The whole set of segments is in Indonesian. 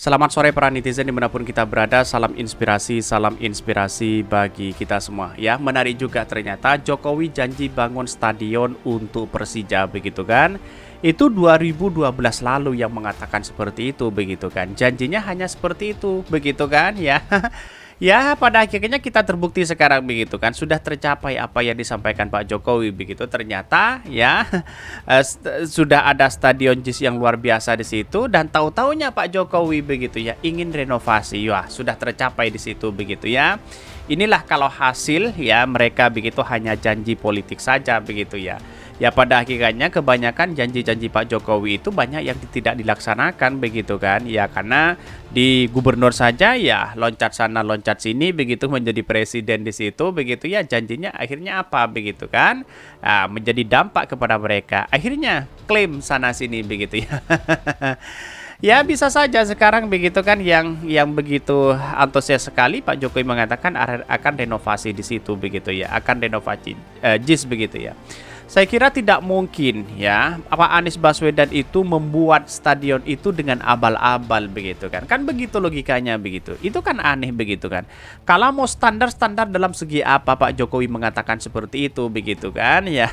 Selamat sore para netizen dimanapun kita berada, salam inspirasi bagi kita semua. Ya, menarik juga ternyata Jokowi janji bangun stadion untuk Persija begitu kan. Itu 2012 lalu yang mengatakan seperti itu begitu kan. Janjinya hanya seperti itu begitu kan ya. Ya, pada akhirnya kita terbukti sekarang begitu kan, sudah tercapai apa yang disampaikan Pak Jokowi begitu. Ternyata ya sudah ada stadion JIS yang luar biasa di situ dan tahu-taunya Pak Jokowi begitu ya ingin renovasi. Wah, sudah tercapai di situ begitu ya. Inilah kalau hasil ya mereka begitu hanya janji politik saja begitu ya. Ya pada hakikatnya kebanyakan janji-janji Pak Jokowi itu banyak yang tidak dilaksanakan begitu kan. Ya karena di gubernur saja ya loncat sana loncat sini begitu menjadi presiden di situ begitu ya, janjinya akhirnya apa begitu kan. Nah, menjadi dampak kepada mereka. Akhirnya klaim sana sini begitu ya. Ya bisa saja sekarang begitu kan yang begitu antusias sekali Pak Jokowi mengatakan akan renovasi di situ begitu ya, akan renovasi JIS begitu ya. Saya kira tidak mungkin ya apa Anies Baswedan itu membuat stadion itu dengan abal-abal begitu kan. Kan begitu logikanya begitu. Itu kan aneh begitu kan. Kalau mau standar-standar dalam segi apa Pak Jokowi mengatakan seperti itu begitu kan ya.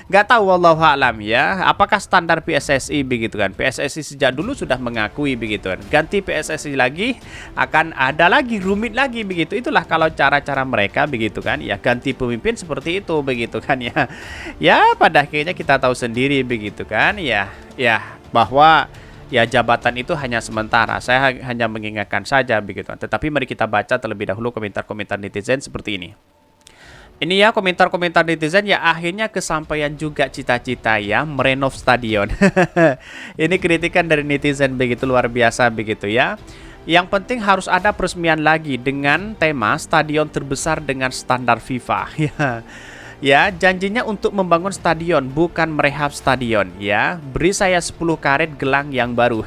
Nggak tahu wallahu alam ya. Apakah standar PSSI begitu kan. PSSI sejak dulu sudah mengakui begitu kan. Ganti PSSI lagi akan ada lagi rumit lagi begitu. Itulah kalau cara-cara mereka begitu kan ya, ganti pemimpin seperti itu begitu kan ya. Ya pada akhirnya kita tahu sendiri begitu kan ya bahwa ya jabatan itu hanya sementara. Saya hanya mengingatkan saja begitu. Tetapi mari kita baca terlebih dahulu komentar-komentar netizen seperti ini. Ini ya komentar-komentar netizen ya, akhirnya kesampaian juga cita-cita ya merenov stadion. Ini kritikan dari netizen begitu luar biasa begitu ya. Yang penting harus ada peresmian lagi dengan tema stadion terbesar dengan standar FIFA ya. Ya, janjinya untuk membangun stadion, bukan merehab stadion ya. Beri saya 10 karet gelang yang baru.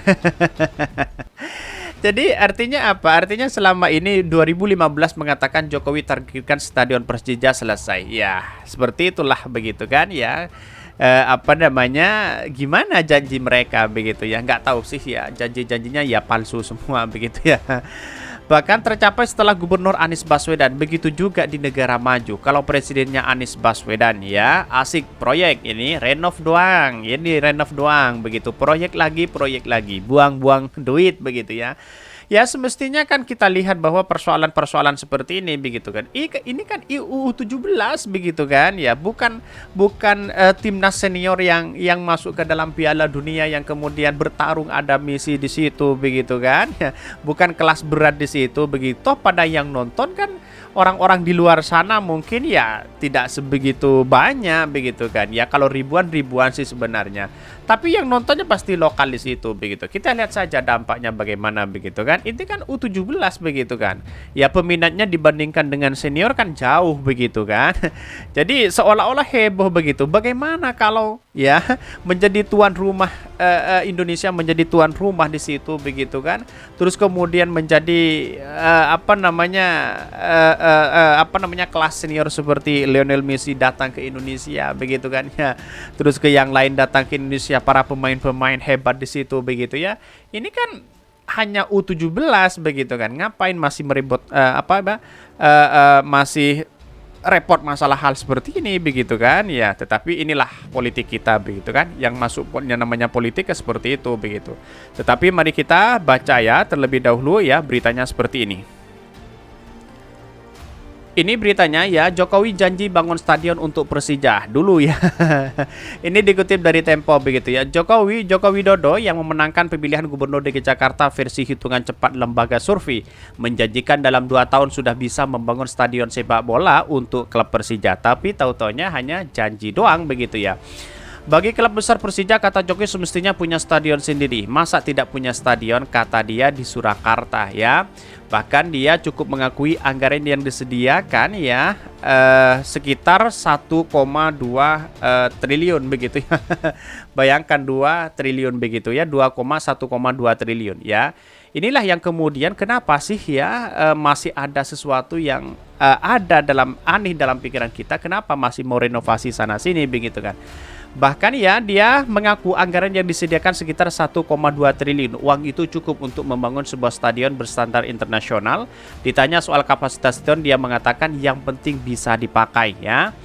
Jadi artinya apa? Artinya selama ini 2015 mengatakan Jokowi targetkan stadion Persija selesai. Ya, seperti itulah begitu kan ya. Apa namanya? Gimana janji mereka begitu ya? Nggak tahu sih ya, janji-janjinya ya palsu semua begitu ya. Bahkan tercapai setelah Gubernur Anies Baswedan. Begitu juga di negara maju. Kalau presidennya Anies Baswedan ya asik proyek ini renov doang. Ini renov doang begitu. Proyek lagi. Buang-buang duit begitu ya. Ya semestinya kan kita lihat bahwa persoalan-persoalan seperti ini begitu kan. Ini kan U17 begitu kan ya, bukan timnas senior yang masuk ke dalam Piala Dunia yang kemudian bertarung ada Messi di situ begitu kan. Ya, bukan kelas berat di situ begitu. Pada yang nonton kan orang-orang di luar sana mungkin ya tidak sebegitu banyak begitu kan. Ya kalau ribuan sih sebenarnya. Tapi yang nontonnya pasti lokal di situ begitu. Kita lihat saja dampaknya bagaimana begitu kan. Ini kan U17 begitu kan. Ya peminatnya dibandingkan dengan senior kan jauh begitu kan. Jadi seolah-olah heboh begitu. Bagaimana kalau ya menjadi tuan rumah Indonesia menjadi tuan rumah di situ begitu kan. Terus kemudian menjadi apa namanya kelas senior seperti Lionel Messi datang ke Indonesia begitu kan ya. Terus ke yang lain datang ke Indonesia, para pemain-pemain hebat di situ begitu ya. Ini kan hanya U17 begitu kan. Ngapain masih meribut masih repot masalah hal seperti ini begitu kan ya. Tetapi inilah politik kita begitu kan, yang masuk yang namanya politik ya seperti itu begitu. Tetapi mari kita baca ya terlebih dahulu ya beritanya seperti ini. Ini beritanya ya, Jokowi janji bangun stadion untuk Persija dulu ya. Ini dikutip dari Tempo begitu ya. Joko Widodo yang memenangkan pemilihan Gubernur DKI Jakarta versi hitungan cepat lembaga survei menjanjikan dalam 2 tahun sudah bisa membangun stadion sepak bola untuk klub Persija. Tapi tahu-taunya hanya janji doang begitu ya. Bagi klub besar Persija, kata Jokowi semestinya punya stadion sendiri. Masa tidak punya stadion, kata dia, di Surakarta ya. Bahkan dia cukup mengakui anggaran yang disediakan ya sekitar 1,2 triliun begitu ya. Bayangkan 2 triliun begitu ya, 2,1,2 triliun ya. Inilah yang kemudian kenapa sih ya masih ada sesuatu yang ada aneh dalam pikiran kita, kenapa masih mau renovasi sana sini begitu kan. Bahkan ya dia mengaku anggaran yang disediakan sekitar 1,2 triliun. Uang itu cukup untuk membangun sebuah stadion berstandar internasional. Ditanya soal kapasitas stadion, dia mengatakan yang penting bisa dipakai ya.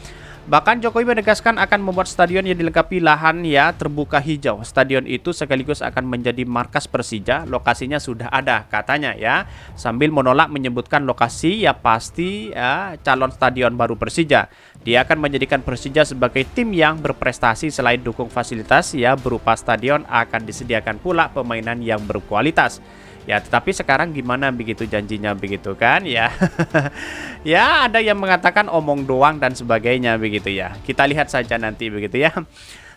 Bahkan Jokowi menegaskan akan membuat stadion yang dilengkapi lahan ya terbuka hijau. Stadion itu sekaligus akan menjadi markas Persija. Lokasinya sudah ada katanya ya. Sambil menolak menyebutkan lokasi ya pasti ya calon stadion baru Persija. Dia akan menjadikan Persija sebagai tim yang berprestasi. Selain dukung fasilitas ya berupa stadion, akan disediakan pula permainan yang berkualitas. Ya, tetapi sekarang gimana begitu janjinya begitu kan ya. Ya, ada yang mengatakan omong doang dan sebagainya begitu ya. Kita lihat saja nanti begitu ya.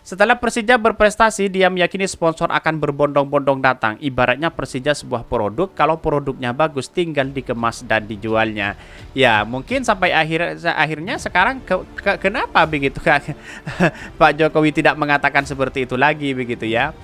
Setelah Persija berprestasi, dia meyakini sponsor akan berbondong-bondong datang. Ibaratnya Persija sebuah produk, kalau produknya bagus tinggal dikemas dan dijualnya. Ya, mungkin sampai akhirnya sekarang kenapa begitu kan? Pak Jokowi tidak mengatakan seperti itu lagi begitu ya.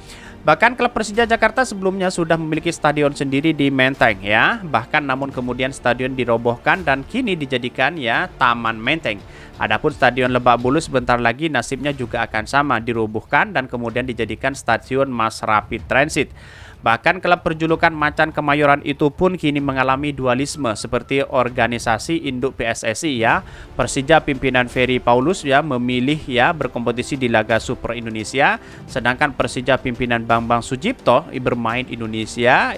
Bahkan klub Persija Jakarta sebelumnya sudah memiliki stadion sendiri di Menteng ya. Bahkan namun kemudian stadion dirobohkan dan kini dijadikan ya Taman Menteng. Adapun stadion Lebak Bulus sebentar lagi nasibnya juga akan sama, dirobohkan dan kemudian dijadikan stasiun Mass Rapid Transit. Bahkan klub berjulukan Macan Kemayoran itu pun kini mengalami dualisme seperti organisasi induk PSSI ya. Persija pimpinan Ferry Paulus ya memilih ya berkompetisi di laga Super Indonesia, sedangkan Persija pimpinan Bambang Sujipto bermain Indonesia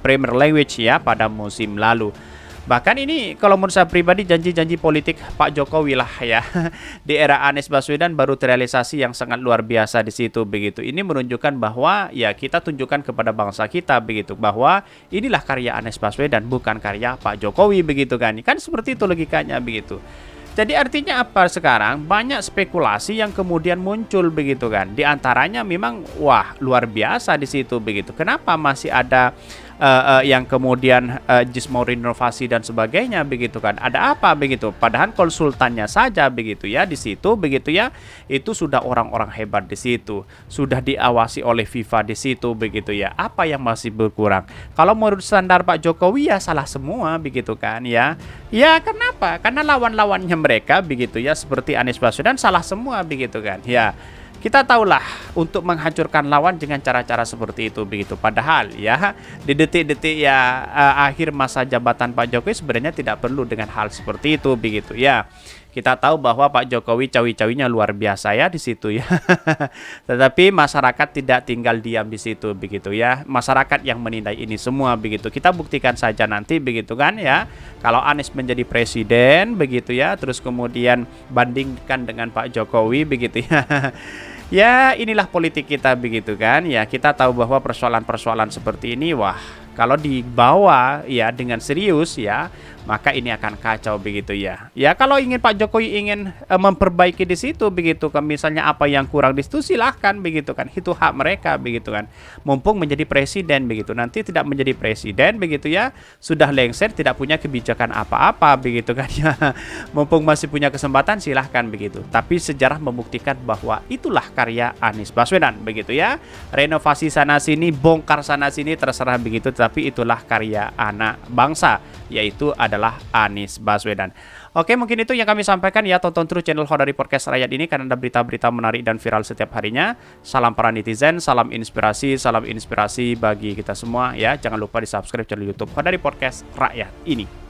Premier League ya pada musim lalu. Bahkan ini kalau menurut saya pribadi janji-janji politik Pak Jokowi lah ya. Di era Anies Baswedan baru terrealisasi yang sangat luar biasa di situ begitu. Ini menunjukkan bahwa ya kita tunjukkan kepada bangsa kita begitu bahwa inilah karya Anies Baswedan bukan karya Pak Jokowi begitu kan. Kan seperti itu logikanya begitu. Jadi artinya apa sekarang? Banyak spekulasi yang kemudian muncul begitu kan. Di antaranya memang wah luar biasa di situ begitu. Kenapa masih ada yang kemudian JIS mau renovasi dan sebagainya begitu kan? Ada apa begitu? Padahal konsultannya saja begitu ya di situ begitu ya. Itu sudah orang-orang hebat di situ. Sudah diawasi oleh FIFA di situ begitu ya. Apa yang masih berkurang? Kalau menurut standar Pak Jokowi ya salah semua begitu kan ya. Ya kenapa? Karena lawan-lawannya mereka begitu ya seperti Anies Baswedan salah semua begitu kan. Ya. Kita tahulah untuk menghancurkan lawan dengan cara-cara seperti itu begitu. Padahal ya di detik-detik ya akhir masa jabatan Pak Jokowi sebenarnya tidak perlu dengan hal seperti itu begitu ya. Kita tahu bahwa Pak Jokowi cawi-cawinya luar biasa ya di situ ya. Tetapi masyarakat tidak tinggal diam di situ begitu ya. Masyarakat yang menilai ini semua begitu. Kita buktikan saja nanti begitu kan ya. Kalau Anies menjadi presiden begitu ya, terus kemudian bandingkan dengan Pak Jokowi begitu ya. Ya inilah politik kita begitu kan ya. Kita tahu bahwa persoalan-persoalan seperti ini wah kalau dibawa ya dengan serius ya maka ini akan kacau begitu ya. Ya kalau ingin Pak Jokowi ingin memperbaiki di situ begitu kan, misalnya apa yang kurang di situ silahkan begitu kan, itu hak mereka begitu kan. Mumpung menjadi presiden begitu, nanti tidak menjadi presiden begitu ya, sudah lengser tidak punya kebijakan apa-apa begitu kan ya. Mumpung masih punya kesempatan silahkan begitu. Tapi sejarah membuktikan bahwa itulah karya Anies Baswedan begitu ya. Renovasi sana sini, bongkar sana sini terserah begitu, tapi itulah karya anak bangsa, yaitu adalah Anies Baswedan. Oke, mungkin itu yang kami sampaikan ya. Tonton terus channel Khodari Podcast Rakyat ini karena ada berita-berita menarik dan viral setiap harinya. Salam para netizen, salam inspirasi bagi kita semua ya. Jangan lupa di subscribe channel YouTube Khodari Podcast Rakyat ini.